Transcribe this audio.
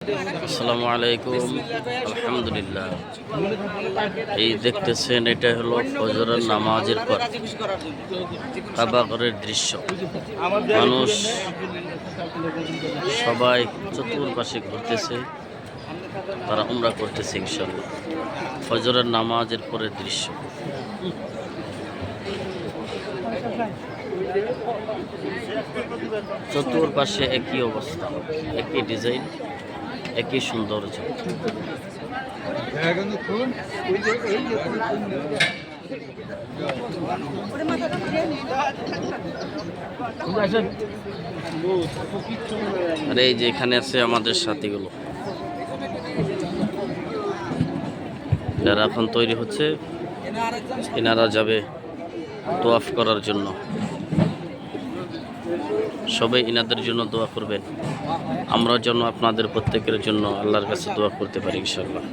আসসালামু আলাইকুম। আলহামদুলিল্লাহ। এই দেখতেছেন, এটা হলো ফজরের নামাজের পর কাবাগরের দৃশ্য। মানুষ সবাই চতুর্পাশে ঘুরতেছে, তারা উমরা করতেছে ইনশাআল্লাহ। ফজরের নামাজের পরের দৃশ্য। চতুর্পাশে একই অবস্থা, একই ডিজাইন, একই সৌন্দর্য। আর এই যে এখানে আছে আমাদের সাথীগুলো, যারা এখন তৈরি হচ্ছে, এনারা যাবে তোয়াফ করার জন্য। সবাই ইনাদের জন্য দোয়া করবেন, আমরা যেন আপনাদের প্রত্যেকের জন্য আল্লাহর কাছে দোয়া করতে পারি ইনশাআল্লাহ।